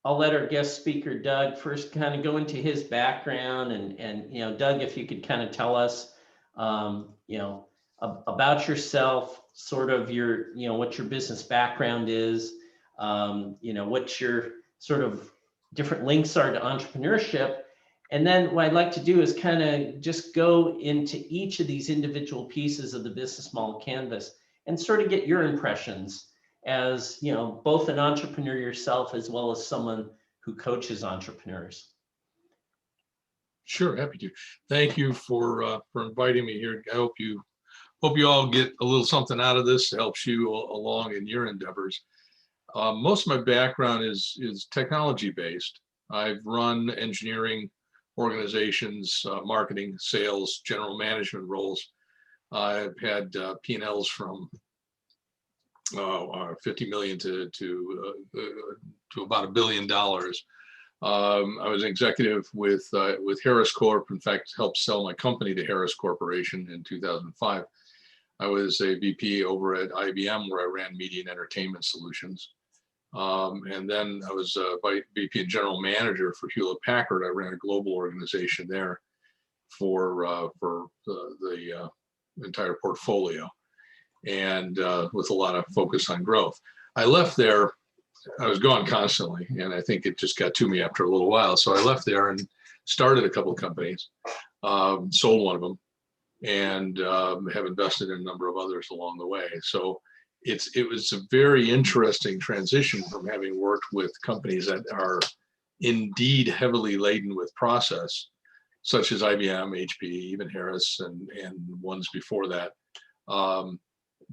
I'll let our guest speaker, Doug, first kind of go into his background and Doug, if you could kind of tell us, about yourself, sort of your, what your business background is, what your sort of different links are to entrepreneurship. And then what I'd like to do is kind of just go into each of these individual pieces of the business model canvas and sort of get your impressions as both an entrepreneur yourself as well as someone who coaches entrepreneurs. Sure, happy to. Thank you for inviting me here. I hope you all get a little something out of this that helps you along in your endeavors. Most of my background is technology based. I've run engineering organizations, marketing, sales, general management roles. I've had P&Ls from 50 million to about $1 billion. I was an executive with Harris Corp. In fact, helped sell my company to Harris Corporation in 2005. I was a VP over at IBM, where I ran media and entertainment solutions. And then I was VP and general manager for Hewlett Packard. I ran a global organization there for the entire portfolio, and with a lot of focus on growth. I left there. I was gone constantly, and I think it just got to me after a little while. So I left there and started a couple of companies, sold one of them, and have invested in a number of others along the way. So it was a very interesting transition from having worked with companies that are indeed heavily laden with process, such as IBM, HP, even Harris, and ones before that,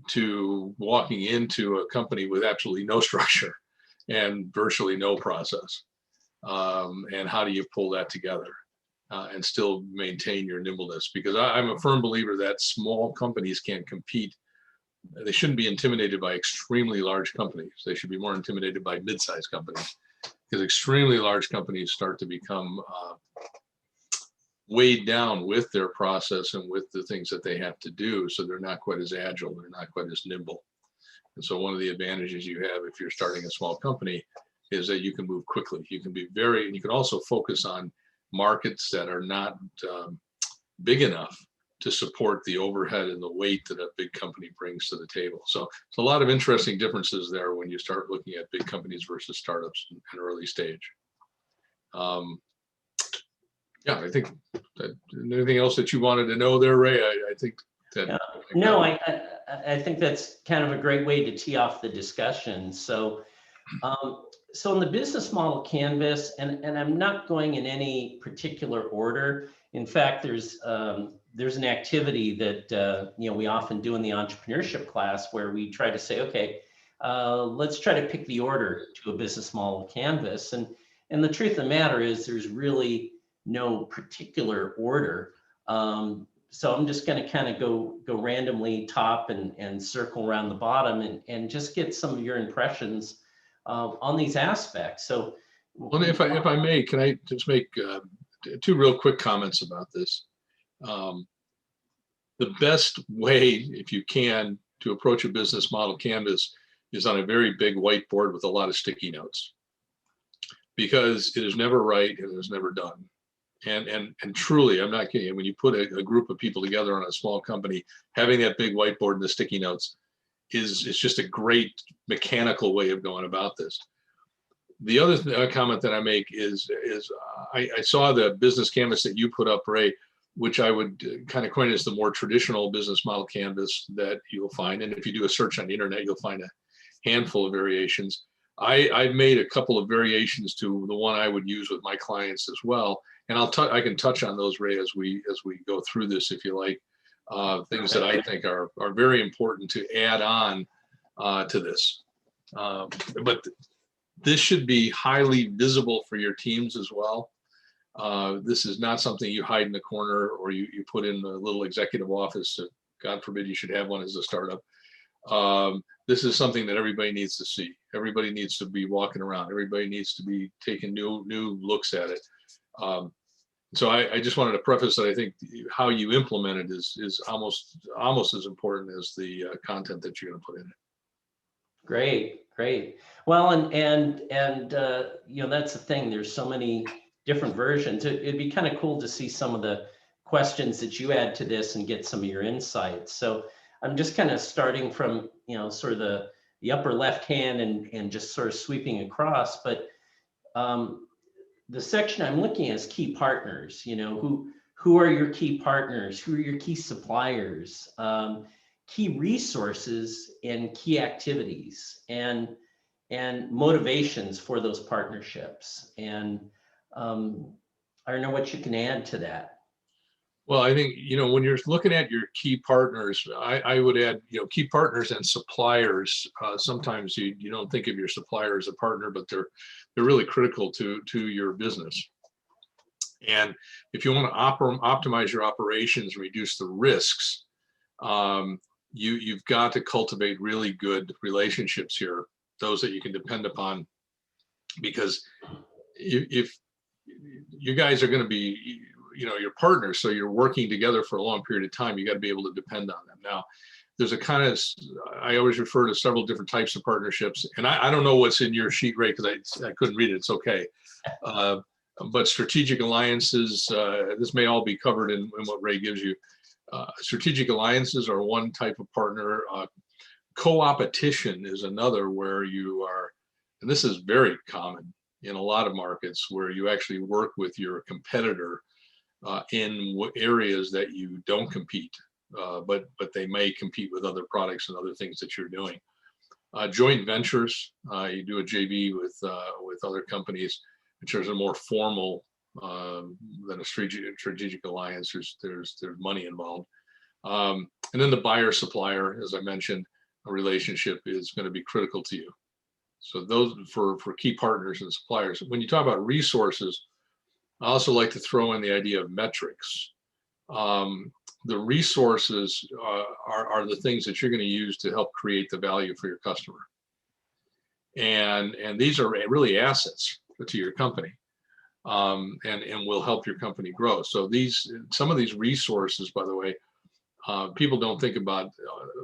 to walking into a company with absolutely no structure and virtually no process. And how do you pull that together and still maintain your nimbleness? Because I'm a firm believer that small companies can't compete. They shouldn't be intimidated by extremely large companies. They should be more intimidated by mid-sized companies, because extremely large companies start to become weighed down with their process and with the things that they have to do. So they're not quite as agile, they're not quite as nimble. And so one of the advantages you have if you're starting a small company is that you can move quickly. You can be and you can also focus on markets that are not big enough to support the overhead and the weight that a big company brings to the table. So it's a lot of interesting differences there when you start looking at big companies versus startups in early stage. Yeah, I think that, anything else that you wanted to know there, Ray? I think that. Yeah. No, I think that's kind of a great way to tee off the discussion. So, so in the business model canvas, and I'm not going in any particular order. In fact, there's an activity that we often do in the entrepreneurship class where we try to say, okay, let's try to pick the order to a business model canvas. And the truth of the matter is, there's really no particular order. So I'm just going to kind of go randomly top and circle around the bottom and just get some of your impressions on these aspects. So, well, if I may, can I just make two real quick comments about this? The best way, if you can, to approach a business model canvas is on a very big whiteboard with a lot of sticky notes, because it is never right and it is never done. And truly, I'm not kidding. When you put a group of people together on a small company, having that big whiteboard and the sticky notes is just a great mechanical way of going about this. The other comment that I make is I saw the business canvas that you put up, Ray, which I would kind of coin as the more traditional business model canvas that you'll find. And if you do a search on the internet, you'll find a handful of variations. I've made a couple of variations to the one I would use with my clients as well. And I can touch on those, Ray, as we go through this, if you like, things that I think are very important to add on to this. But this should be highly visible for your teams as well. This is not something you hide in the corner or you put in a little executive office. God forbid you should have one as a startup. This is something that everybody needs to see. Everybody needs to be walking around. Everybody needs to be taking new looks at it. So I just wanted to preface that I think how you implement it is almost as important as the content that you're going to put in it. Great, great. Well, you know, that's the thing. There's so many different versions. It'd be kind of cool to see some of the questions that you add to this and get some of your insights. So I'm just kind of starting from, you know, sort of the upper left hand and just sort of sweeping across. But the section I'm looking at is key partners. You know, who are your key partners? Who are your key suppliers? Key resources and key activities and motivations for those partnerships. And I don't know what you can add to that. Well, I think, you know, when you're looking at your key partners, I would add, you know, key partners and suppliers. Sometimes you don't think of your supplier as a partner, but they're really critical to your business. And if you want to optimize your operations, reduce the risks, you've got to cultivate really good relationships here, those that you can depend upon, because if you guys are going to be, you know, your partners, so you're working together for a long period of time, you got to be able to depend on them. Now, there's a kind of, I always refer to several different types of partnerships, and I don't know what's in your sheet, Ray, because I couldn't read it. It's okay. But strategic alliances, this may all be covered in what Ray gives you. Strategic alliances are one type of partner. Co-opetition is another, where you are, and this is very common in a lot of markets, where you actually work with your competitor in areas that you don't compete, but they may compete with other products and other things that you're doing. Joint ventures, you do a JV with other companies, which is a more formal than a strategic alliance. There's money involved, and then the buyer supplier, as I mentioned, a relationship is going to be critical to you. So those for key partners and suppliers. When you talk about resources, I also like to throw in the idea of metrics. The resources are the things that you're going to use to help create the value for your customer, and these are really assets to your company, and will help your company grow. So some of these resources, by the way, people don't think about.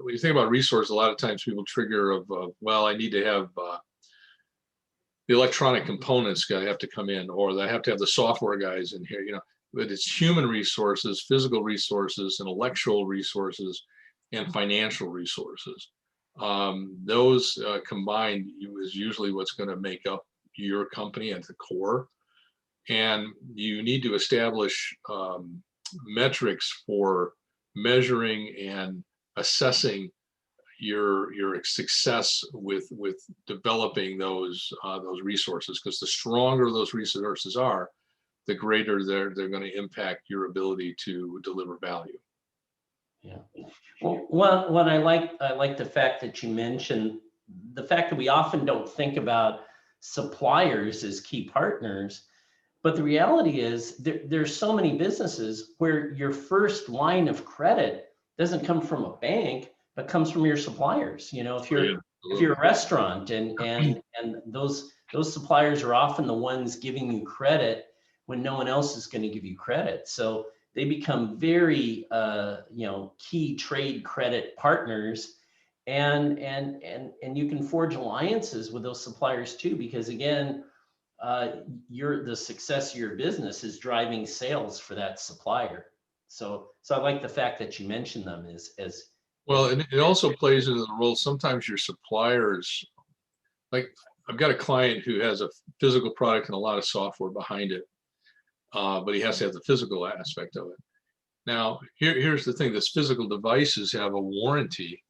When you think about resources, a lot of times people trigger of well, I need to have the electronic components have to come in, or I have to have the software guys in here, you know. But it's human resources, physical resources, intellectual resources, and financial resources. Those combined is usually what's going to make up your company at the core. And you need to establish metrics for measuring and assessing your success with developing those resources, because the stronger those resources are, the greater they're going to impact your ability to deliver value. Yeah. Well, what I like the fact that you mentioned the fact that we often don't think about suppliers as key partners, but the reality is there's so many businesses where your first line of credit doesn't come from a bank, but comes from your suppliers. You know, if you're a restaurant and those suppliers are often the ones giving you credit when no one else is going to give you credit. So they become very key trade credit partners, and you can forge alliances with those suppliers too, because again, the success of your business is driving sales for that supplier. So I like the fact that you mentioned them as well, and it also plays into the role. Sometimes your suppliers, like I've got a client who has a physical product and a lot of software behind it, but he has to have the physical aspect of it. Now, here's the thing: this physical devices have a warranty,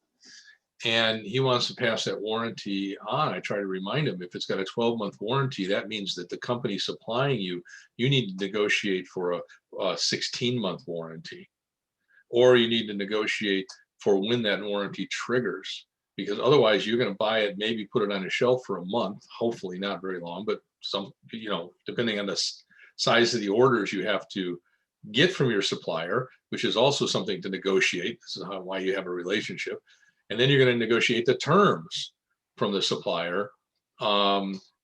and he wants to pass that warranty on. I try to remind him, if it's got a 12-month warranty, that means that the company supplying you need to negotiate for a 16-month warranty, or you need to negotiate for when that warranty triggers, because otherwise you're going to buy it, maybe put it on a shelf for a month, hopefully not very long, but depending on the size of the orders you have to get from your supplier, which is also something to negotiate. This is why you have a relationship. And then you're going to negotiate the terms from the supplier.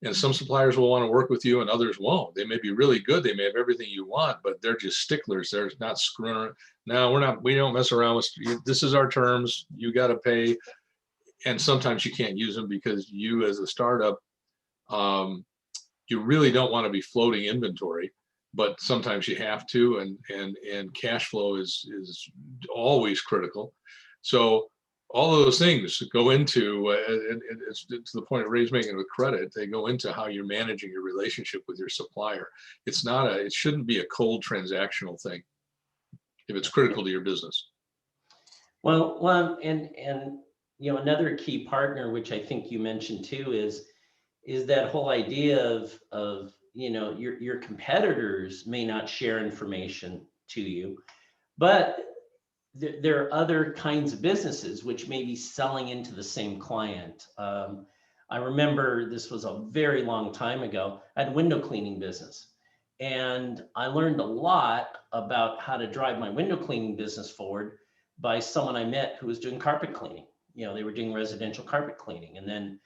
And some suppliers will want to work with you and others won't. They may be really good. They may have everything you want, but they're just sticklers. They're not screwing around. No, we don't mess around with, this is our terms. You got to pay. and sometimes you can't use them because you as a startup, you really don't want to be floating inventory, but sometimes you have to, and cash flow is always critical. So all of those things go into, and it's to the point of Ray's making with credit, they go into how you're managing your relationship with your supplier. It's not it shouldn't be a cold transactional thing if it's critical to your business. Well, and another key partner, which I think you mentioned too, is that whole idea of your competitors may not share information to you, but there are other kinds of businesses which may be selling into the same client. I remember this was a very long time ago. I had a window cleaning business, and I learned a lot about how to drive my window cleaning business forward by someone I met who was doing carpet cleaning. They were doing residential carpet cleaning, and then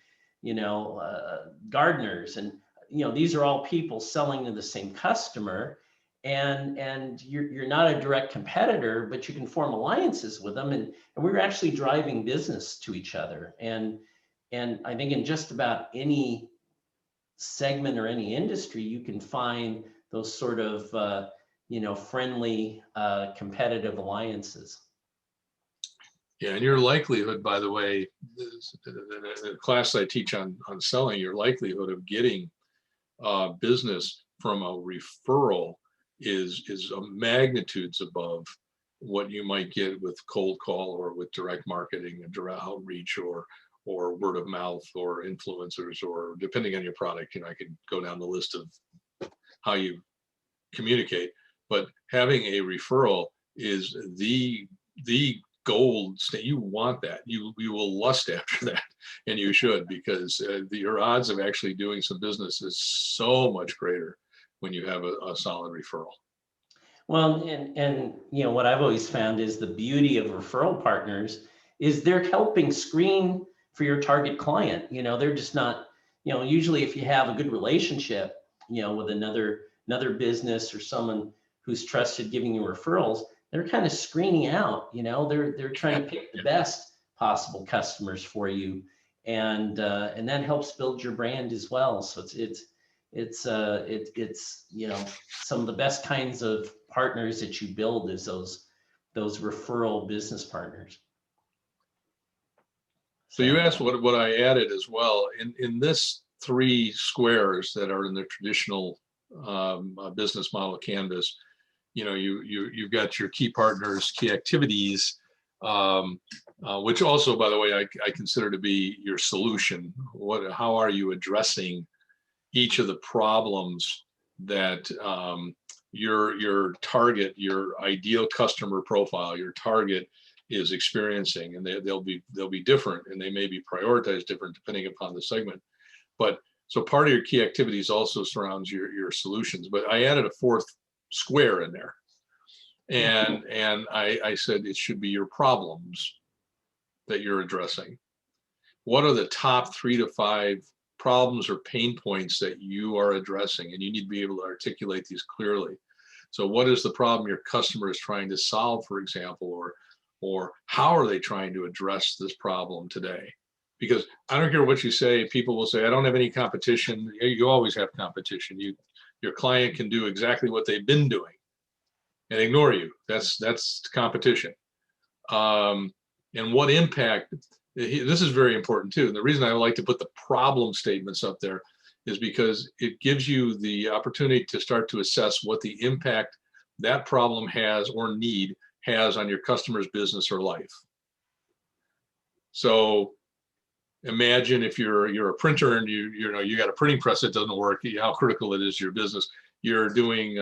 gardeners, and these are all people selling to the same customer, and you're not a direct competitor, but you can form alliances with them, and we were actually driving business to each other. And I think in just about any segment or any industry, you can find those sort of friendly competitive alliances. Yeah, and your likelihood, by the way, the class I teach on selling, your likelihood of getting business from a referral is magnitudes above what you might get with cold call or with direct marketing and direct outreach or word of mouth or influencers, or depending on your product. I could go down the list of how you communicate, but having a referral is the gold. You want that. You will lust after that, and you should, because your odds of actually doing some business is so much greater when you have a solid referral. Well, and what I've always found is the beauty of referral partners is they're helping screen for your target client. They're just not, usually if you have a good relationship, with another business or someone who's trusted giving you referrals, they're kind of screening out, they're trying to pick the best possible customers for you. And that helps build your brand as well. So it's some of the best kinds of partners that you build is those referral business partners. So you asked what I added as well in this 3 squares that are in the traditional business model canvas. You've got your key partners, key activities, which also, by the way, I consider to be your solution. How are you addressing each of the problems that your target, your ideal customer profile, your target is experiencing, and they'll be different, and they may be prioritized different depending upon the segment. But so part of your key activities also surrounds your solutions. But I added a 4th square in there, and I said it should be your problems that you're addressing. What are the top 3 to 5 problems or pain points that you are addressing? And you need to be able to articulate these clearly. So what is the problem your customer is trying to solve, for example, or how are they trying to address this problem today? Because I don't care what you say, people will say, I don't have any competition. You always have competition. Your client can do exactly what they've been doing and ignore you. That's competition. And what impact, this is very important too. And the reason I like to put the problem statements up there is because it gives you the opportunity to start to assess what the impact that problem has or need has on your customer's business or life. So imagine if you're a printer and you got a printing press that doesn't work, how critical it is to your business. You're doing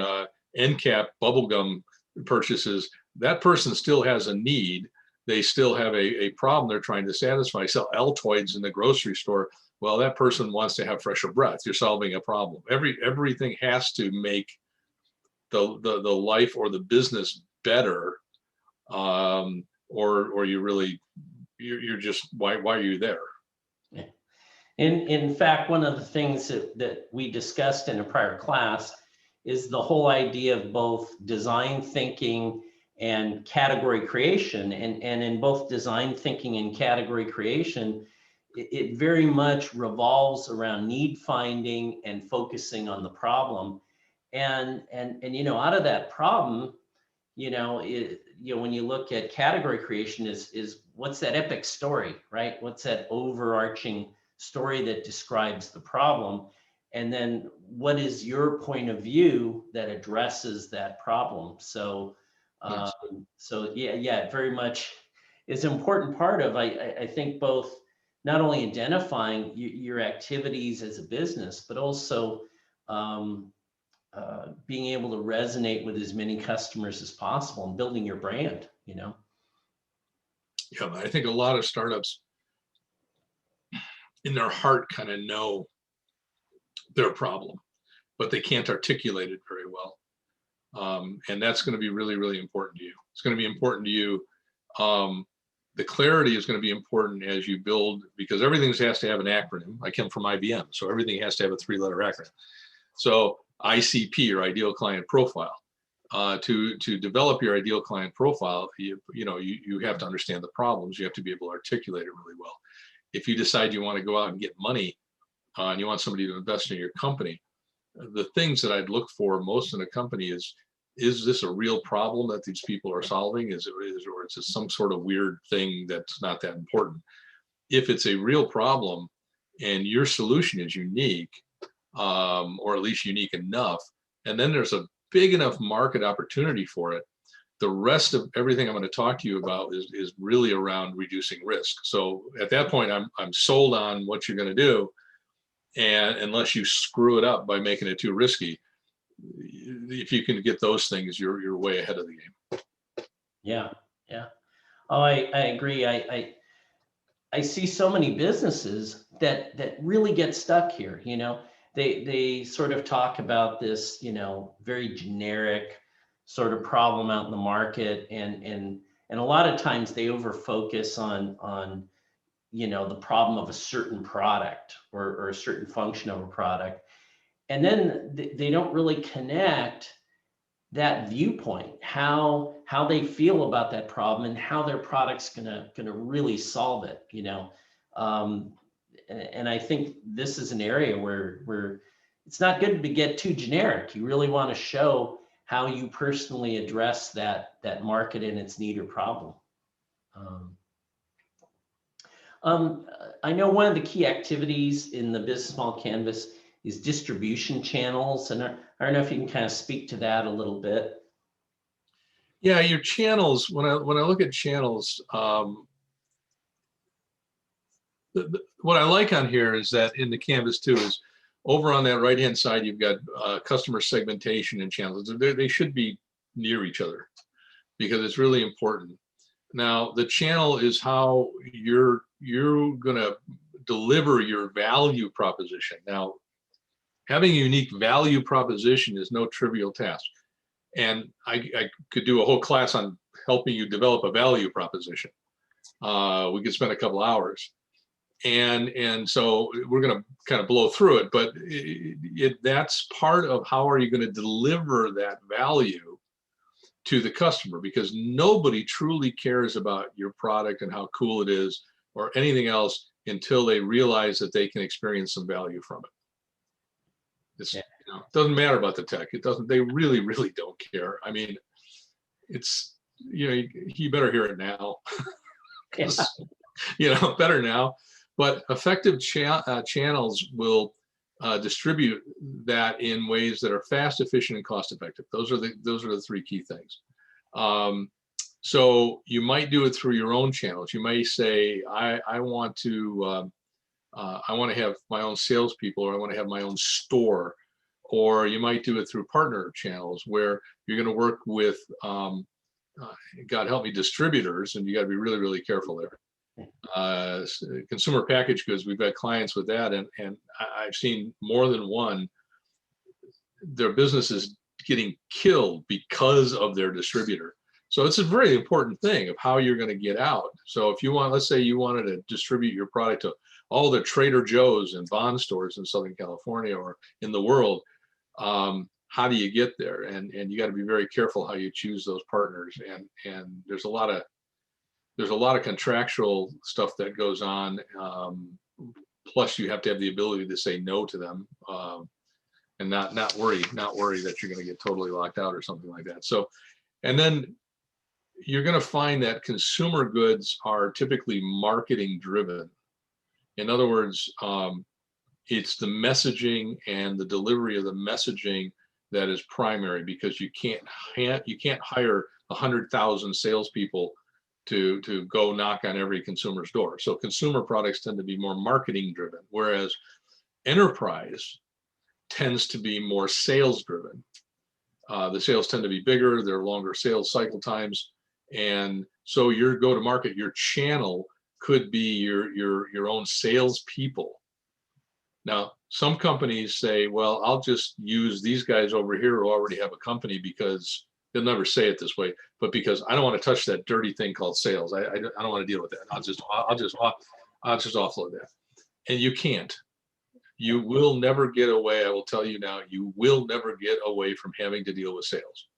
end cap bubblegum purchases. That person still has a need. They still have a problem they're trying to satisfy. Sell Altoids in the grocery store. Well, that person wants to have fresher breath. You're solving a problem. Everything has to make the life or the business better, or you're just why are you there? In fact, one of the things that we discussed in a prior class is the whole idea of both design thinking and category creation. And in both design thinking and category creation, it very much revolves around need finding and focusing on the problem. And you know, out of that problem, you know, when you look at category creation is what's that epic story, right? What's that overarching story that describes the problem? And then what is your point of view that addresses that problem? So, Nice. yeah, it very much is an important part of, I think, both not only identifying your activities as a business, but also um, being able to resonate with as many customers as possible and building your brand, you know? Yeah, I think a lot of startups in their heart kind of know their problem, but they can't articulate it very well. And that's going to be really, really important to you. It's going to be important to you. The clarity is going to be important as you build, because everything has to have an acronym. I come from IBM, so everything has to have a 3-letter acronym. So ICP, or ideal client profile. To develop your ideal client profile, you have to understand the problems. You have to be able to articulate it really well. If you decide you want to go out and get money and you want somebody to invest in your company, the things that I'd look for most in a company is this a real problem that these people are solving? Or is it some sort of weird thing that's not that important? If it's a real problem and your solution is unique, or at least unique enough, and then there's a big enough market opportunity for it, the rest of everything I'm going to talk to you about is really around reducing risk. So at that point, I'm sold on what you're going to do, and unless you screw it up by making it too risky, if you can get those things, you're way ahead of the game. Yeah, yeah. Oh, I agree. I see so many businesses that really get stuck here. You know, they sort of talk about this, you know, very generic sort of problem out in the market, and a lot of times they over focus on you know, the problem of a certain product or a certain function of a product, and then they don't really connect that viewpoint, how they feel about that problem and how their product's gonna really solve it, you know. um, and I think this is an area where it's not good to get too generic. You really want to show how you personally address that market and its need or problem. um, um, I know one of the key activities in the business model canvas is distribution channels, and I don't know if you can kind of speak to that a little bit. Yeah, your channels. When I look at channels, what I like on here is that in the canvas too is over on that right hand side you've got customer segmentation and channels. They should be near each other because it's really important. Now the channel is how you're gonna deliver your value proposition. Now having a unique value proposition is no trivial task, and I could do a whole class on helping you develop a value proposition. We could spend a couple hours. And so we're going to kind of blow through it, but that's part of how are you going to deliver that value to the customer, because nobody truly cares about your product and how cool it is or anything else until they realize that they can experience some value from it. It's, Yeah. you know, it doesn't matter about the tech. It doesn't, they really, really don't care. I mean, it's, you know, you better hear it now. Yeah. You know, better now. But effective channels will distribute that in ways that are fast, efficient, and cost effective. Those are the 3 key things. So you might do it through your own channels. You may say, I want to have my own salespeople, or I want to have my own store. Or you might do it through partner channels where you're going to work with, God help me, distributors, and you got to be really, really careful there. Consumer packaged goods, we've got clients with that, and I've seen more than one, their business is getting killed because of their distributor. So it's a very important thing of how you're going to get out. So if you want, let's say you wanted to distribute your product to all the Trader Joe's and Bond stores in Southern California or in the world, how do you get there? And you got to be very careful how you choose those partners. And there's a lot of contractual stuff that goes on. Plus, you have to have the ability to say no to them, and not worry that you're going to get totally locked out or something like that. So, and then you're going to find that consumer goods are typically marketing driven. In other words, it's the messaging and the delivery of the messaging that is primary, because you can't hire 100,000 salespeople to go knock on every consumer's door. So consumer products tend to be more marketing driven, whereas enterprise tends to be more sales driven. The sales tend to be bigger, they're longer sales cycle times, and so your go-to-market, your channel could be your own sales people. Now, some companies say, well, I'll just use these guys over here who already have a company, because they'll never say it this way, but because I don't want to touch that dirty thing called sales. I don't want to deal with that. I'll just offload that. And you can't. You will never get away. I will tell you now, you will never get away from having to deal with sales.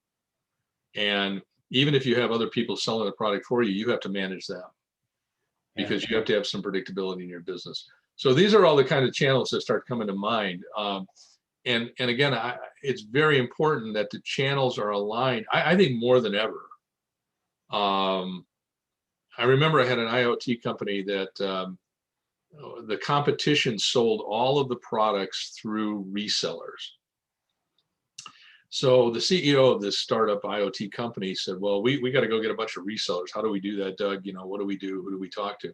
And even if you have other people selling the product for you, you have to manage that, because you have to have some predictability in your business. So these are all the kind of channels that start coming to mind. And again, it's very important that the channels are aligned. I think more than ever. I remember I had an IoT company that the competition sold all of the products through resellers. So the CEO of this startup IoT company said, well, we got to go get a bunch of resellers. How do we do that, Doug? What do we do? Who do we talk to?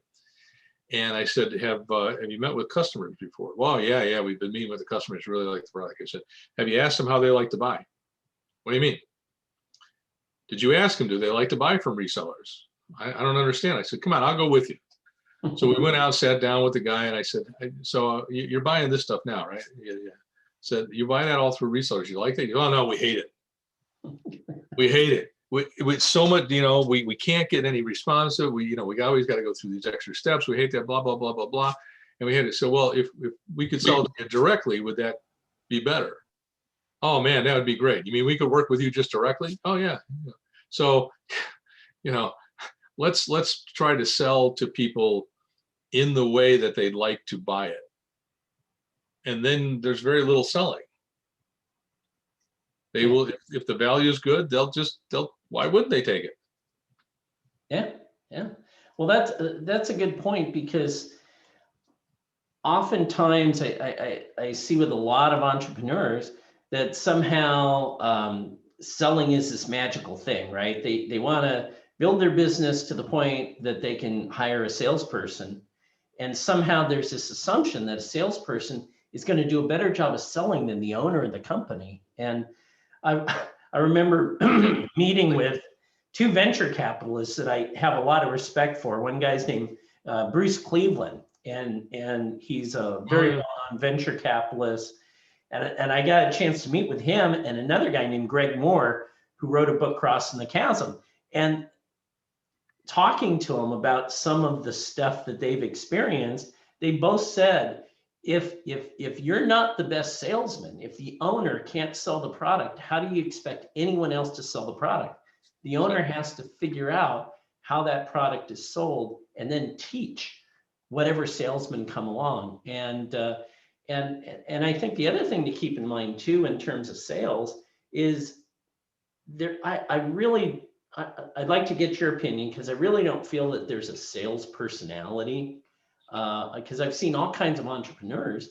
And I said, have you met with customers before? Well, yeah, we've been meeting with the customers, really like the product. I said, have you asked them how they like to buy? What do you mean? Did you ask them, do they like to buy from resellers? I don't understand. I said, come on, I'll go with you. So we went out, sat down with the guy, and I said, so you're buying this stuff now, right? Yeah. Said, you buy that all through resellers. You like that? Oh, no, we hate it. We hate it. With so much, we can't get any responsive. We always got to go through these extra steps. We hate that, blah, blah, blah, blah, blah. And we had to say, well, if we could sell it directly, would that be better? Oh man, that would be great. You mean we could work with you just directly? Oh yeah. So, let's try to sell to people in the way that they'd like to buy it. And then there's very little selling. They will, if the value is good, they'll why wouldn't they take it? Yeah. Well, that's a good point, because oftentimes I see with a lot of entrepreneurs that somehow selling is this magical thing, right? They want to build their business to the point that they can hire a salesperson. And somehow there's this assumption that a salesperson is going to do a better job of selling than the owner of the company. And I remember meeting with two venture capitalists that I have a lot of respect for. One guy's named Bruce Cleveland, and he's a very well-known venture capitalist. And I got a chance to meet with him and another guy named Greg Moore, who wrote a book, Crossing the Chasm. And talking to them about some of the stuff that they've experienced, they both said, if you're not the best salesman, if the owner can't sell the product, how do you expect anyone else to sell the product? The owner has to figure out how that product is sold and then teach whatever salesmen come along. And I think the other thing to keep in mind too, in terms of sales, is there. I'd like to get your opinion, because I really don't feel that there's a sales personality. Because I've seen all kinds of entrepreneurs,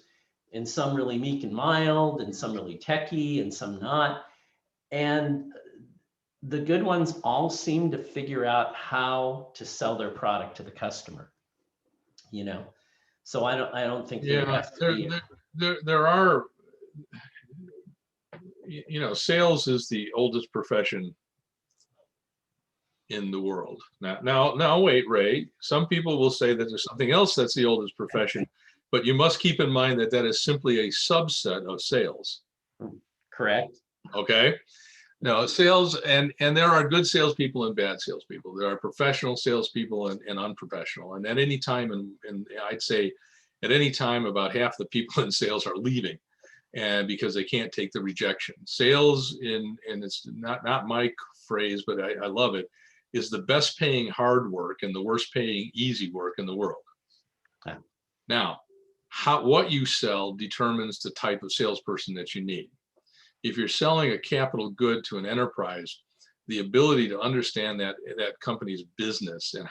and some really meek and mild, and some really techie, and some not. And the good ones all seem to figure out how to sell their product to the customer. So I don't think there has to be. There are, sales is the oldest profession in the world. Now, wait, Ray. Some people will say that there's something else that's the oldest profession, but you must keep in mind that that is simply a subset of sales. Correct. Okay. No, sales, and there are good salespeople and bad salespeople. There are professional salespeople and unprofessional. And at any time, and I'd say at any time, about half the people in sales are leaving. and because they can't take the rejection. Sales, and it's not my phrase, but I love it, is the best paying hard work and the worst paying easy work in the world. Yeah. Now, what you sell determines the type of salesperson that you need. If you're selling a capital good to an enterprise, the ability to understand that company's business and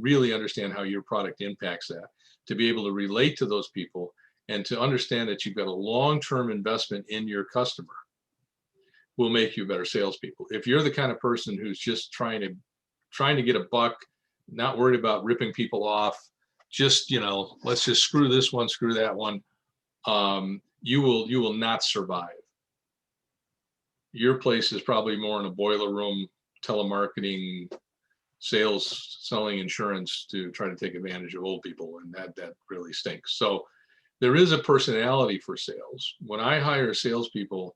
really understand how your product impacts that, to be able to relate to those people and to understand that you've got a long-term investment in your customer will make you better salespeople. If you're the kind of person who's just trying to get a buck, not worried about ripping people off, just, let's just screw this one, screw that one, you will not survive. Your place is probably more in a boiler room, telemarketing, sales, selling insurance to try to take advantage of old people, and that really stinks. So there is a personality for sales. When I hire salespeople,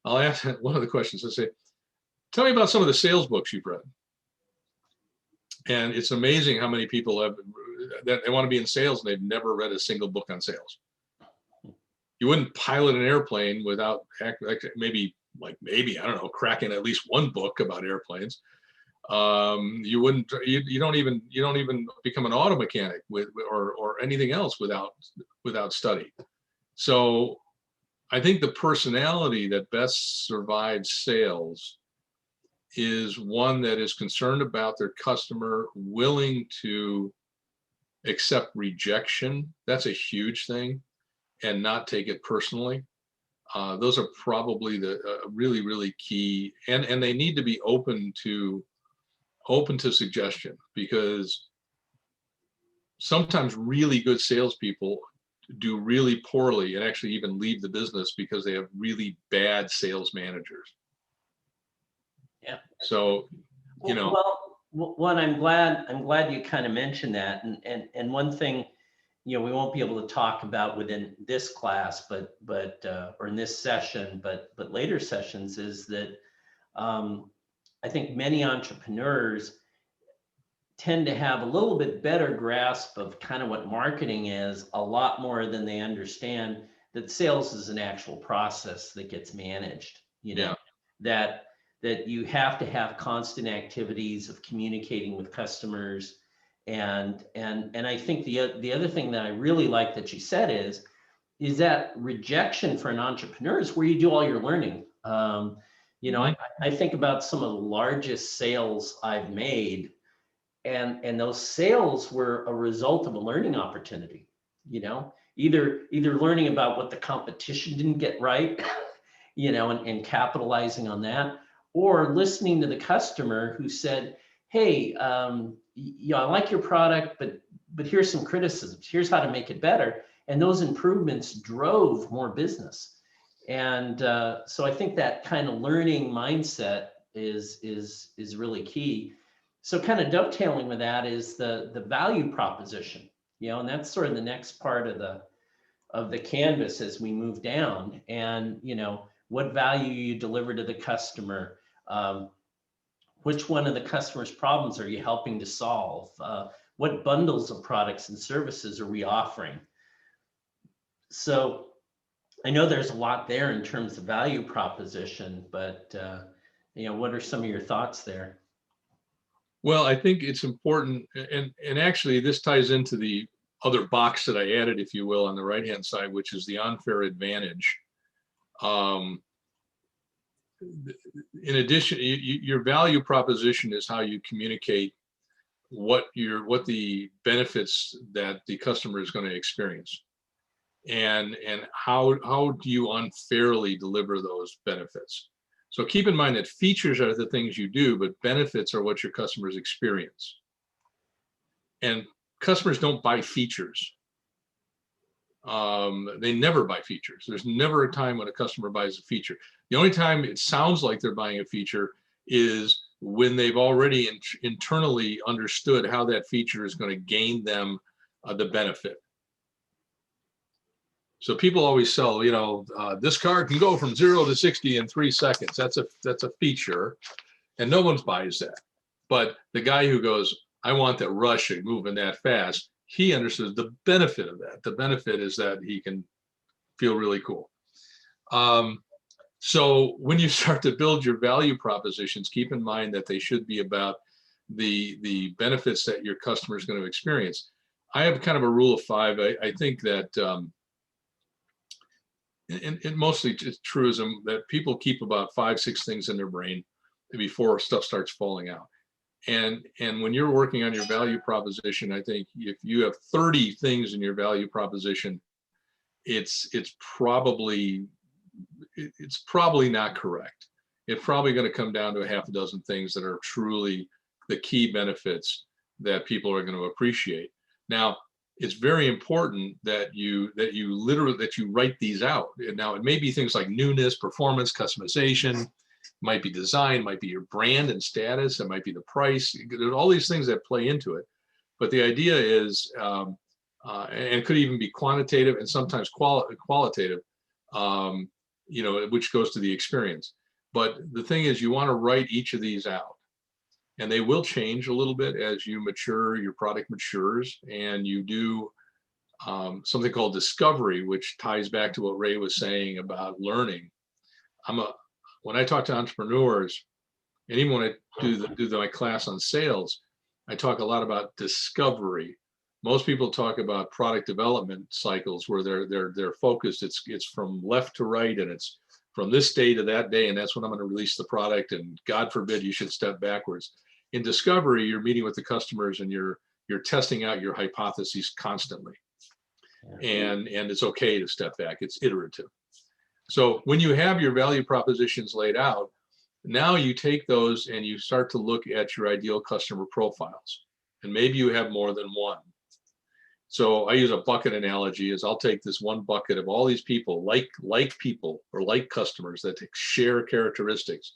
I'll ask one of the questions. I say, tell me about some of the sales books you've read. And it's amazing how many people have that they want to be in sales and they've never read a single book on sales. You wouldn't pilot an airplane without maybe I don't know, cracking at least one book about airplanes. You don't even become an auto mechanic or anything else without study. So I think the personality that best survives sales is one that is concerned about their customer, willing to accept rejection. That's a huge thing, and not take it personally. Those are probably the really, really key, and they need to be open to suggestion, because sometimes really good salespeople do really poorly and actually even leave the business because they have really bad sales managers. Yeah. So, Well, I'm glad you kind of mentioned that, and one thing, we won't be able to talk about within this class, but or in this session, but later sessions, is that I think many entrepreneurs tend to have a little bit better grasp of kind of what marketing is, a lot more than they understand that sales is an actual process that gets managed. Yeah. That you have to have constant activities of communicating with customers. And I think the other thing that I really like that you said is that rejection for an entrepreneur is where you do all your learning. I think about some of the largest sales I've made, and those sales were a result of a learning opportunity. Either learning about what the competition didn't get right, and capitalizing on that, or listening to the customer who said, hey, I like your product, but here's some criticisms. Here's how to make it better. And those improvements drove more business. And so I think that kind of learning mindset is really key. So kind of dovetailing with that is the value proposition, and that's sort of the next part of the canvas as we move down. And what value you deliver to the customer. Which one of the customer's problems are you helping to solve? What bundles of products and services are we offering? So I know there's a lot there in terms of value proposition, but what are some of your thoughts there? Well, I think it's important, and actually this ties into the other box that I added, if you will, on the right-hand side, which is the unfair advantage. In addition, your value proposition is how you communicate what the benefits that the customer is going to experience, and how do you unfairly deliver those benefits. So keep in mind that features are the things you do, but benefits are what your customers experience. And customers don't buy features. They never buy features. There's never a time when a customer buys a feature. The only time it sounds like they're buying a feature is when they've already internally understood how that feature is going to gain them the benefit. So people always sell, this car can go from 0 to 60 in 3 seconds. That's a feature, and no one buys that. But the guy who goes, I want that rush and moving that fast, he understood the benefit of that. The benefit is that he can feel really cool. So when you start to build your value propositions, keep in mind that they should be about the benefits that your customer is going to experience. I have kind of a rule of five. I think that, and mostly it's truism, that people keep about 5-6 things in their brain before stuff starts falling out. And when you're working on your value proposition, I think if you have 30 things in your value proposition, it's probably not correct. It's probably going to come down to a half a dozen things that are truly the key benefits that people are going to appreciate. Now, it's very important that you write these out. Now, it may be things like newness, performance, customization, might be design, might be your brand and status, it might be the price. There's all these things that play into it. But the idea is, and could even be quantitative and sometimes qualitative, which goes to the experience. But the thing is, you want to write each of these out, and they will change a little bit as you mature, your product matures, and you do something called discovery, which ties back to what Ray was saying about learning. When I talk to entrepreneurs, and even when I do my class on sales, I talk a lot about discovery. Most people talk about product development cycles where they're focused. It's from left to right, and it's from this day to that day, and that's when I'm going to release the product. And God forbid you should step backwards. In discovery, you're meeting with the customers and you're testing out your hypotheses constantly, and it's okay to step back. It's iterative. So when you have your value propositions laid out, now you take those and you start to look at your ideal customer profiles, and maybe you have more than one. So I use a bucket analogy. Is I'll take this one bucket of all these people, like people or like customers that share characteristics,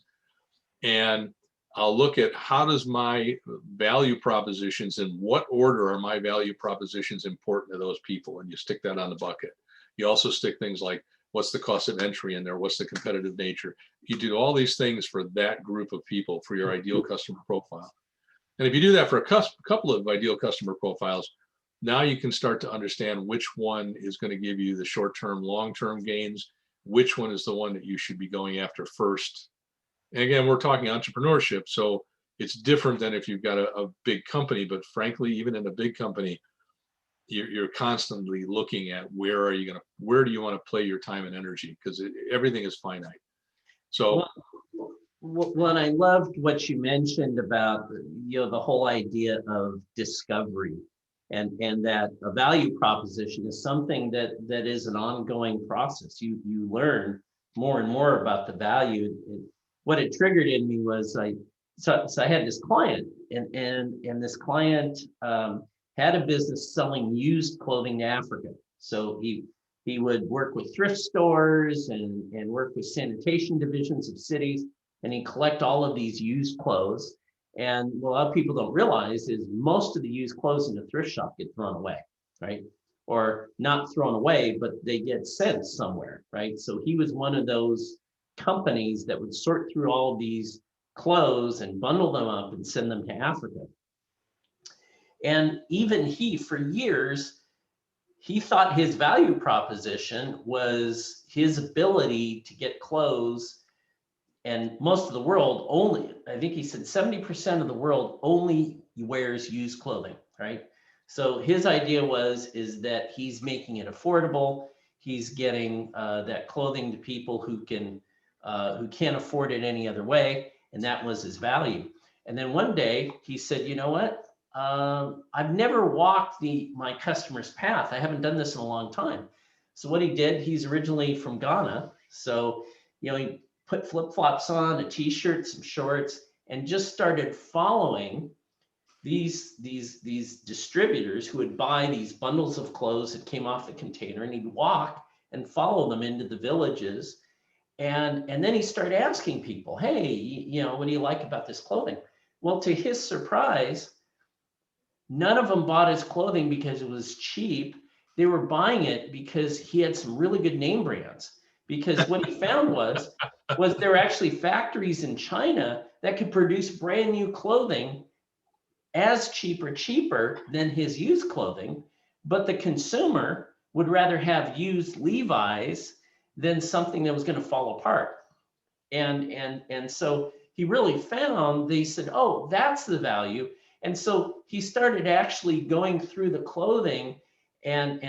and I'll look at how does my value propositions, in what order are my value propositions important to those people, and you stick that on the bucket. You also stick things like, what's the cost of entry in there? What's the competitive nature? You do all these things for that group of people, for your ideal customer profile. And if you do that for a couple of ideal customer profiles, now you can start to understand which one is going to give you the short-term, long-term gains, which one is the one that you should be going after first. And again, we're talking entrepreneurship, so it's different than if you've got a big company, but frankly, even in a big company, you're constantly looking at where do you want to play your time and energy, because everything is finite. So well, and I loved what you mentioned about the whole idea of discovery, and that a value proposition is something that is an ongoing process. You learn more and more about the value. What it triggered in me was I had this client, and this client had a business selling used clothing to Africa. So he would work with thrift stores and work with sanitation divisions of cities, and he'd collect all of these used clothes. And what a lot of people don't realize is most of the used clothes in the thrift shop get thrown away, right? Or not thrown away, but they get sent somewhere, right? So he was one of those companies that would sort through all of these clothes and bundle them up and send them to Africa. And even he, for years, he thought his value proposition was his ability to get clothes. And most of the world only, I think he said 70% of the world only wears used clothing, right? So his idea is that he's making it affordable. He's getting that clothing to people who can't afford it any other way. And that was his value. And then one day he said, you know what? I've never walked my customer's path. I haven't done this in a long time. So what he did, he's originally from Ghana. So, he put flip-flops on, a t-shirt, some shorts, and just started following these distributors who would buy these bundles of clothes that came off the container, and he'd walk and follow them into the villages. And then he started asking people, hey, what do you like about this clothing? Well, to his surprise, none of them bought his clothing because it was cheap. They were buying it because he had some really good name brands. Because what he found was there were actually factories in China that could produce brand new clothing as cheaper than his used clothing, but the consumer would rather have used Levi's than something that was going to fall apart. And so he really found, they said, oh, that's the value. And so he started actually going through the clothing and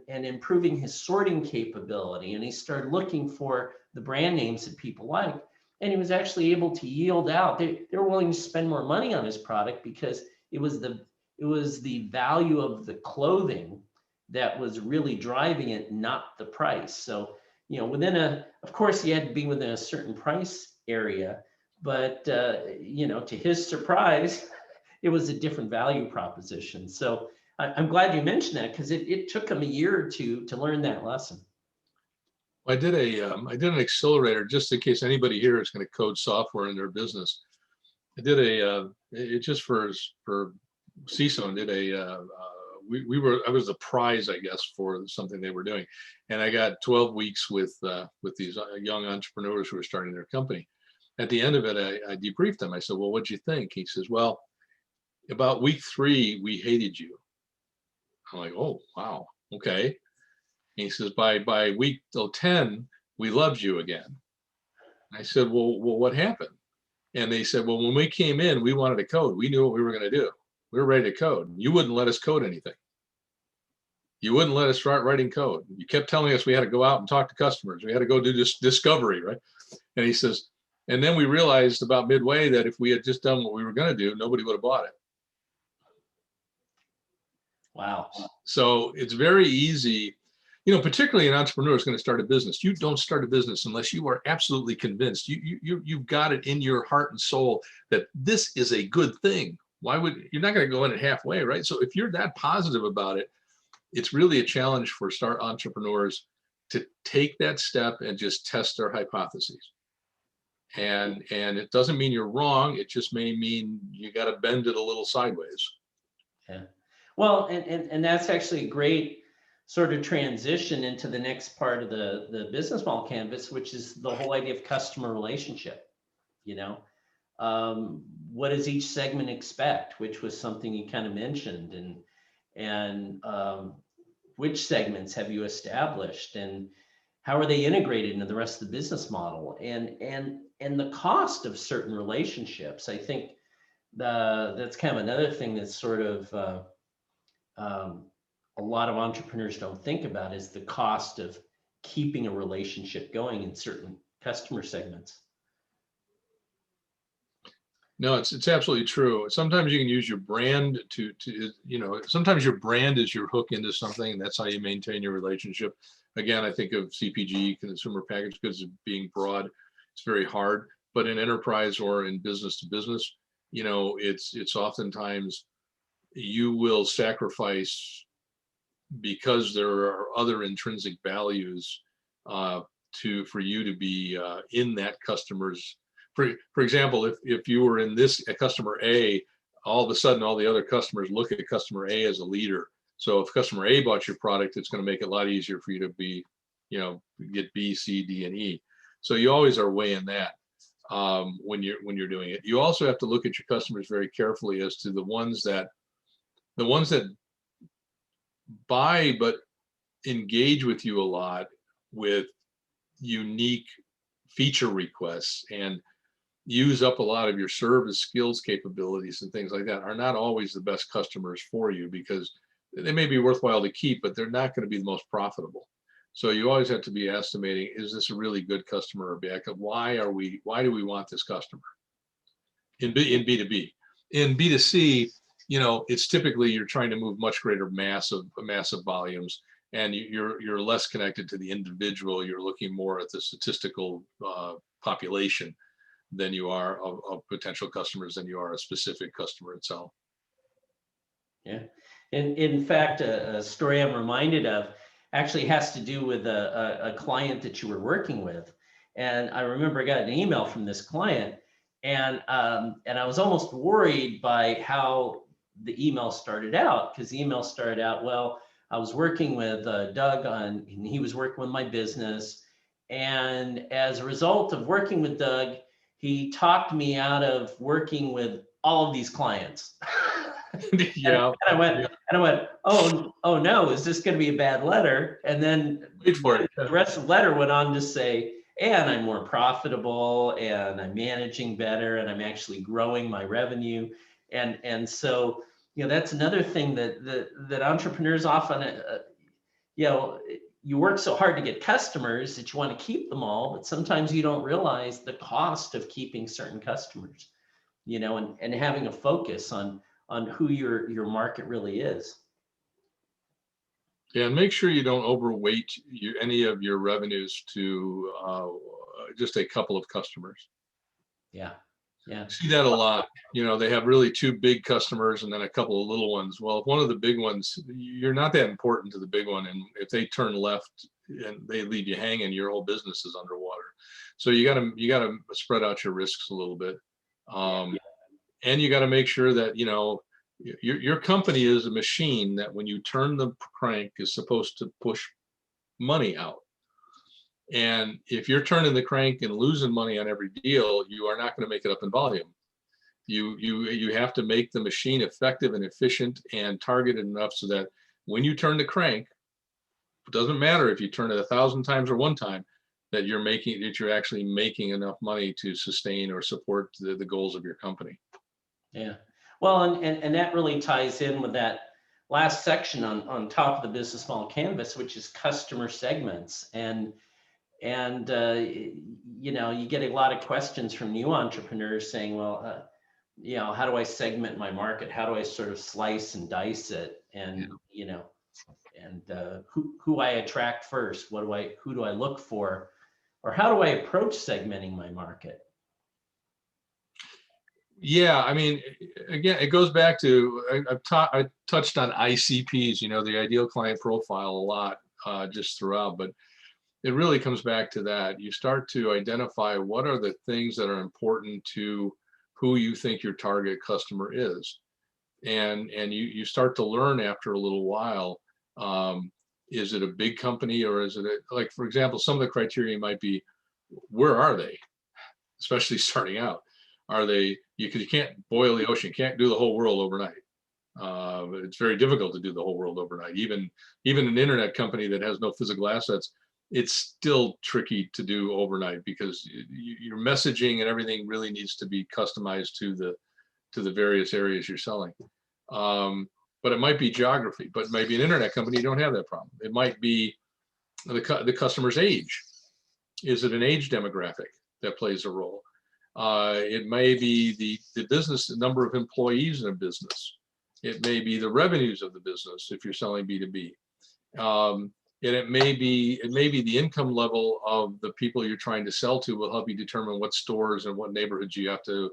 improving his sorting capability. And he started looking for the brand names that people like. And he was actually able to yield out. They were willing to spend more money on his product because it was the value of the clothing that was really driving it, not the price. So, of course, he had to be within a certain price area, but to his surprise, it was a different value proposition. So I'm glad you mentioned that, because it took him a year or two to learn that lesson. I did an accelerator, just in case anybody here is going to code software in their business. I did it just for CISO, and did I was the prize, I guess, for something they were doing. And I got 12 weeks with these young entrepreneurs who were starting their company. At the end of it, I debriefed them. I said, well, what'd you think? He says, well, about week 3, we hated you. I'm like, oh, wow. Okay. And he says, by week 10, we loved you again. I said, well, what happened? And they said, well, when we came in, we wanted to code. We knew what we were going to do. We were ready to code. You wouldn't let us code anything. You wouldn't let us start writing code. You kept telling us we had to go out and talk to customers. We had to go do this discovery, right? And he says, and then we realized about midway that if we had just done what we were going to do, nobody would have bought it. Wow. So it's very easy, particularly an entrepreneur is going to start a business. You don't start a business unless you are absolutely convinced. You've got it in your heart and soul that this is a good thing. You're not going to go in it halfway, right? So if you're that positive about it, it's really a challenge for start entrepreneurs to take that step and just test their hypotheses. And it doesn't mean you're wrong. It just may mean you got to bend it a little sideways. Yeah. Well, and that's actually a great sort of transition into the next part of the business model canvas, which is the whole idea of customer relationship. What does each segment expect, which was something you kind of mentioned, and which segments have you established, and how are they integrated into the rest of the business model, and the cost of certain relationships. I think that's kind of another thing that's sort of a lot of entrepreneurs don't think about, is the cost of keeping a relationship going in certain customer segments. No, it's absolutely true. Sometimes you can use your brand to sometimes your brand is your hook into something, and that's how you maintain your relationship. Again, I think of CPG, consumer packaged goods, as being broad. It's very hard, but in enterprise or in business to business, it's oftentimes you will sacrifice, because there are other intrinsic values for you to be in that customer's. For example, if you were in a customer A, all of a sudden all the other customers look at customer A as a leader. So if customer A bought your product, it's going to make it a lot easier for you to be, get B, C, D, and E. So you always are weighing that when you're doing it. You also have to look at your customers very carefully as to the ones that buy but engage with you a lot with unique feature requests and use up a lot of your service skills capabilities and things like that, are not always the best customers for you, because they may be worthwhile to keep, but they're not going to be the most profitable. So you always have to be estimating, is this a really good customer or backup? Why do we want this customer? In B2B. In B2C, it's typically you're trying to move much greater massive volumes, and you're less connected to the individual. You're looking more at the statistical population than you are of potential customers, than you are a specific customer itself. Yeah. And in fact, a story I'm reminded of actually has to do with a client that you were working with. And I remember I got an email from this client, and I was almost worried by how the email started out, because the email started out, well, I was working with Doug and he was working with my business. And as a result of working with Doug, he talked me out of working with all of these clients. Yeah. And And I went, oh no, is this going to be a bad letter? And then Wait for it. the rest of the letter went on to say, and I'm more profitable, and I'm managing better, and I'm actually growing my revenue. And so, that's another thing that entrepreneurs often, you work so hard to get customers that you want to keep them all, but sometimes you don't realize the cost of keeping certain customers, and having a focus on who your market really is. Yeah, and make sure you don't overweight any of your revenues to just a couple of customers. Yeah. Yeah. See that a lot. They have really two big customers and then a couple of little ones. Well, if one of the big ones, you're not that important to the big one, and if they turn left and they leave you hanging, your whole business is underwater. So you got to spread out your risks a little bit, and you got to make sure that your company is a machine that when you turn the crank is supposed to push money out. And if you're turning the crank and losing money on every deal, you are not going to make it up in volume. You have to make the machine effective and efficient and targeted enough so that when you turn the crank, it doesn't matter if you turn it 1,000 times or one time, that you're actually making enough money to sustain or support the goals of your company. Yeah. Well, and that really ties in with that last section on top of the business model canvas, which is customer segments. And you get a lot of questions from new entrepreneurs saying, well, how do I segment my market? How do I sort of slice and dice it? And, who I attract first? Who do I look for? Or how do I approach segmenting my market? Yeah, I mean, again, it goes back to I touched on ICPs, the ideal client profile, a lot just throughout, but it really comes back to that. You start to identify what are the things that are important to who you think your target customer is, and you start to learn after a little while. Is it a big company, or is it like, for example, some of the criteria might be, where are they, especially starting out. Are they, because you can't boil the ocean, you can't do the whole world overnight. It's very difficult to do the whole world overnight. Even an internet company that has no physical assets, it's still tricky to do overnight, because your messaging and everything really needs to be customized to the various areas you're selling. But it might be geography, but maybe an internet company, you don't have that problem. It might be the customer's age. Is it an age demographic that plays a role? It may be the business, the number of employees in a business. It may be the revenues of the business if you're selling B2B. And it may be the income level of the people you're trying to sell to will help you determine what stores and what neighborhoods you have to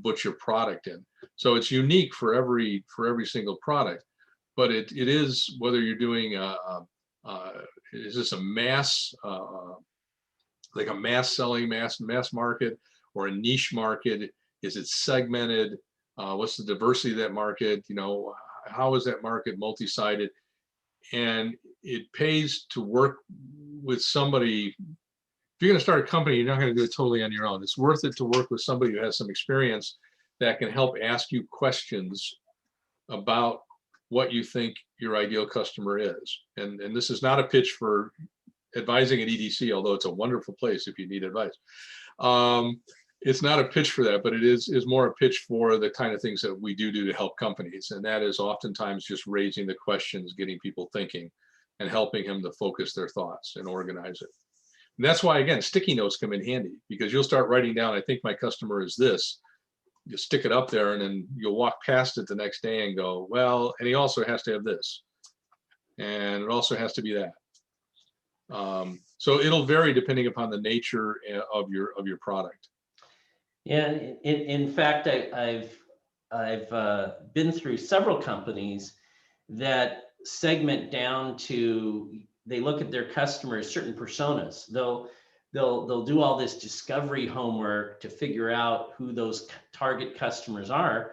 put your product in. So it's unique for every single product, but it is, whether you're doing is this a mass like a mass selling mass market, or a niche market? Is it segmented? What's the diversity of that market? How is that market multi-sided? And it pays to work with somebody. If you're going to start a company, you're not going to do it totally on your own. It's worth it to work with somebody who has some experience that can help ask you questions about what you think your ideal customer is. And this is not a pitch for advising at EDC, although it's a wonderful place if you need advice. It's not a pitch for that, but it is more a pitch for the kind of things that we do to help companies. And that is oftentimes just raising the questions, getting people thinking, and helping them to focus their thoughts and organize it. And that's why, again, sticky notes come in handy, because you'll start writing down, I think my customer is this. You stick it up there, and then you'll walk past it the next day and go, well, and he also has to have this, and it also has to be that. So it'll vary depending upon the nature of your product. Yeah, in fact, I've been through several companies that segment down to, they look at their customers, certain personas. They'll do all this discovery homework to figure out who those target customers are,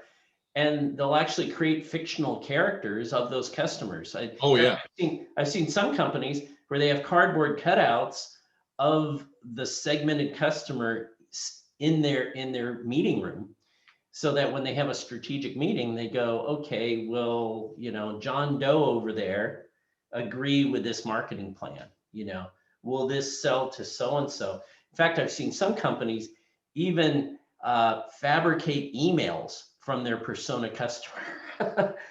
and they'll actually create fictional characters of those customers. I've seen some companies where they have cardboard cutouts of the segmented customer in their meeting room, so that when they have a strategic meeting, they go, okay, will, John Doe over there agree with this marketing plan? Will this sell to so and so? In fact, I've seen some companies even fabricate emails from their persona customer.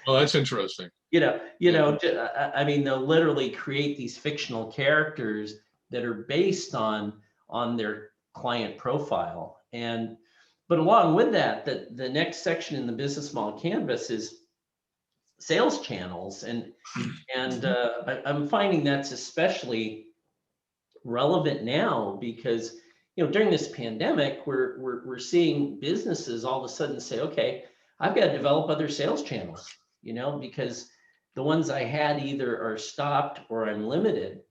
Well, that's interesting. I mean, they'll literally create these fictional characters that are based on their client profile. But along with that, the next section in the business model canvas is sales channels, and I'm finding that's especially relevant now because during this pandemic, we're seeing businesses all of a sudden say, okay, I've got to develop other sales channels, because the ones I had either are stopped or I'm limited.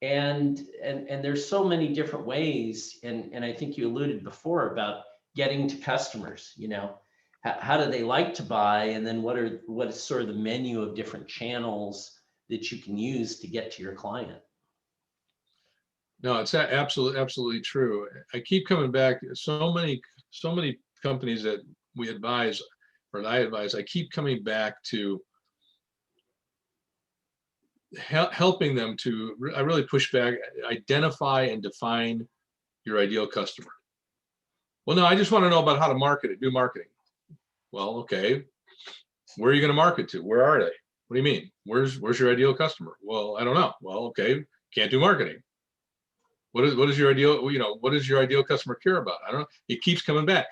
And there's so many different ways, and I think you alluded before about getting to customers. How do they like to buy, and then what is sort of the menu of different channels that you can use to get to your client. No, it's absolutely true. I keep coming back. So many companies that we advise, or that I advise, I keep coming back to helping them to. I really push back. Identify and define your ideal customer. Well, no, I just want to know about how to market it. Do marketing. Well, okay. Where are you going to market to? Where are they? What do you mean? Where's your ideal customer? Well, I don't know. Well, okay. Can't do marketing. What is your ideal, what does your ideal customer care about? I don't know. It keeps coming back.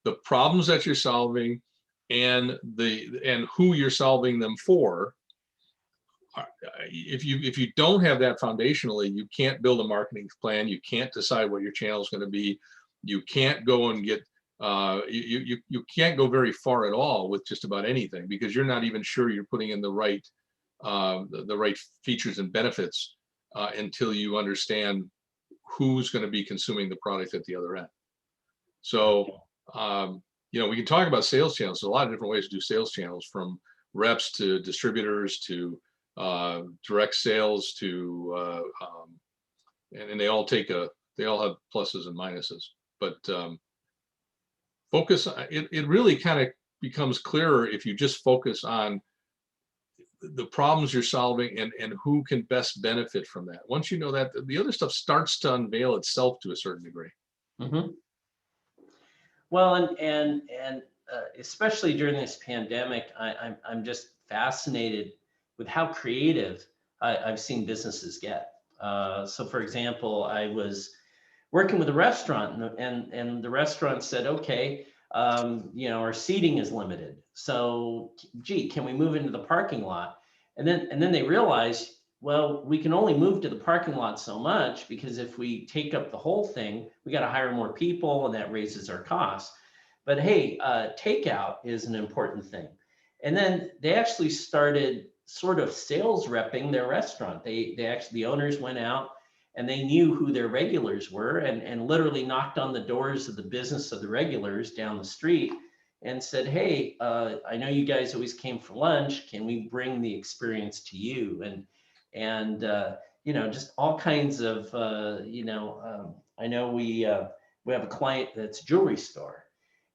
The problems that you're solving and who you're solving them for. If you don't have that foundationally, you can't build a marketing plan. You can't decide what your channel is going to be. You can't go and get you can't go very far at all with just about anything, because you're not even sure you're putting in the right features and benefits until you understand who's going to be consuming the product at the other end. So, we can talk about sales channels. There's a lot of different ways to do sales channels, from reps to distributors to direct sales to, and they all have pluses and minuses. But focus. It really kind of becomes clearer if you just focus on the problems you're solving and who can best benefit from that. Once you know that, the other stuff starts to unveil itself to a certain degree. Mm-hmm. Well, and especially during this pandemic, I'm just fascinated with how creative I've seen businesses get. So, for example, I was working with a restaurant, and the restaurant said, okay, our seating is limited. So, gee, can we move into the parking lot? And then they realized, well, we can only move to the parking lot so much, because if we take up the whole thing, we got to hire more people, and that raises our costs. But hey, takeout is an important thing. And then they actually started sort of sales repping their restaurant. The owners went out and they knew who their regulars were, and literally knocked on the doors of the business of the regulars down the street and said, hey, I know you guys always came for lunch. Can we bring the experience to you? And just all kinds of, I know we have a client that's a jewelry store,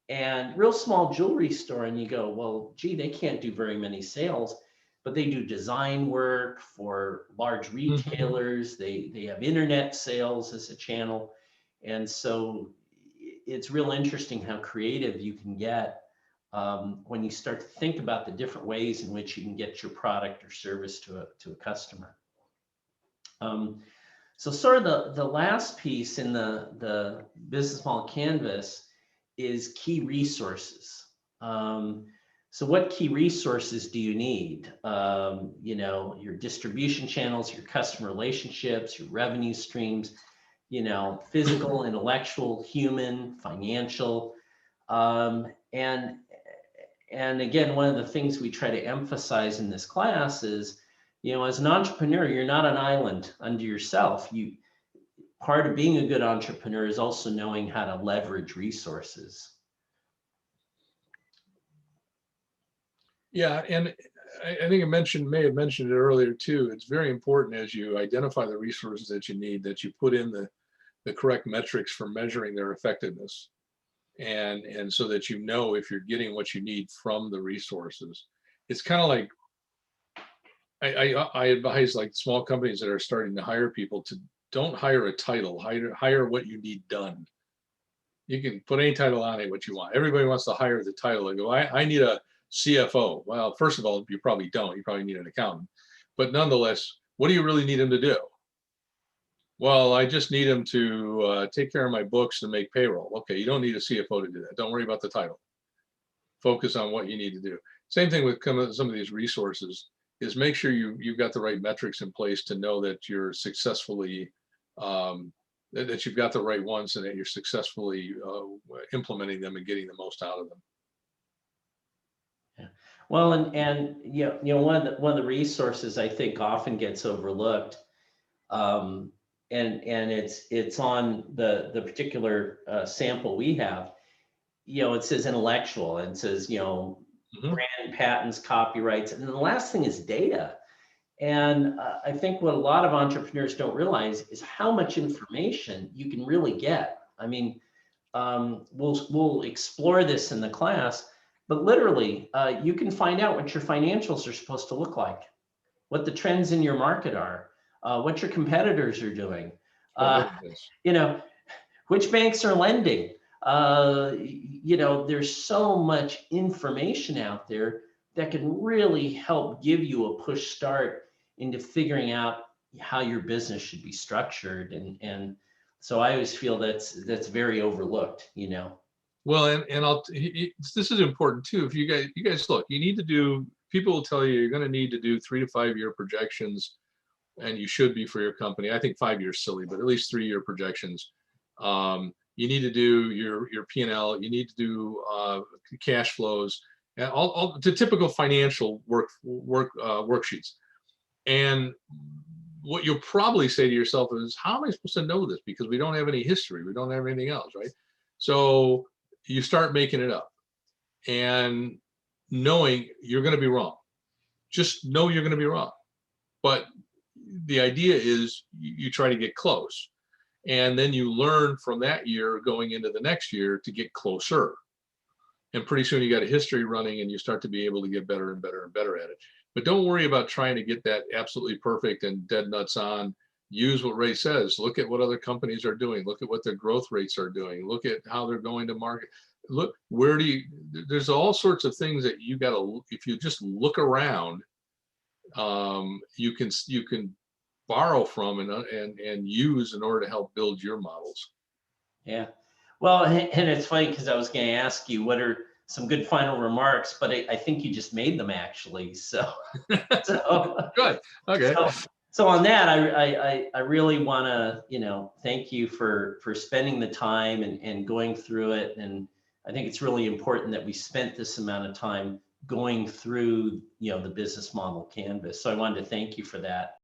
and real small jewelry store. And you go, well, gee, they can't do very many sales, but they do design work for large retailers. They have internet sales as a channel. And so it's real interesting how creative you can get when you start to think about the different ways in which you can get your product or service to a customer. So sort of the last piece in the business model canvas is key resources. So what key resources do you need? Your distribution channels, your customer relationships, your revenue streams, physical, intellectual, human, financial. And again, one of the things we try to emphasize in this class is, as an entrepreneur, you're not an island unto yourself. Part of being a good entrepreneur is also knowing how to leverage resources. Yeah, and I think I may have mentioned it earlier too. It's very important, as you identify the resources that you need, that you put in the correct metrics for measuring their effectiveness. and so that you know if you're getting what you need from the resources. It's kind of like I advise like small companies that are starting to hire people to don't hire a title, hire what you need done. You can put any title on it what you want. Everybody wants to hire the title and go, I need a CFO. Well, first of all, you probably don't. You probably need an accountant. But nonetheless, what do you really need him to do? Well, I just need him to take care of my books and make payroll. Okay, you don't need a CFO to do that. Don't worry about the title. Focus on what you need to do. Same thing with some of these resources is make sure you've got the right metrics in place to know that you're successfully that you've got the right ones and that you're successfully implementing them and getting the most out of them. Yeah. Well, and one of the resources I think often gets overlooked, and it's on the particular sample we have. It says intellectual, and it says brand, patents, copyrights, and then the last thing is data. And I think what a lot of entrepreneurs don't realize is how much information you can really get. I mean, we'll explore this in the class, but literally, you can find out what your financials are supposed to look like, what the trends in your market are, what your competitors are doing, which banks are lending. There's so much information out there that can really help give you a push start into figuring out how your business should be structured. And so I always feel that's very overlooked, Well, this is important too. If you guys look, you need to do, people will tell you you're going to need to do 3 to 5 year projections, and you should be for your company. I think 5 years silly, but at least 3-year projections. You need to do your P&L. You need to do cash flows, and all the typical financial worksheets. And what you'll probably say to yourself is, how am I supposed to know this? Because we don't have any history. We don't have anything else, right? So you start making it up and knowing you're going to be wrong. Just know you're going to be wrong. But the idea is you try to get close. And then you learn from that year going into the next year to get closer. And pretty soon you got a history running and you start to be able to get better and better and better at it. But don't worry about trying to get that absolutely perfect and dead nuts on. Use what Ray says. Look at what other companies are doing. Look at what their growth rates are doing. Look at how they're going to market. Look, there's all sorts of things that you got to, if you just look around, you can borrow from and use in order to help build your models. Yeah. Well, and it's funny because I was going to ask you what are some good final remarks, but I think you just made them actually. So Good. Okay. So on that, I really want to, thank you for spending the time and going through it. And I think it's really important that we spent this amount of time going through, the business model canvas. So I wanted to thank you for that.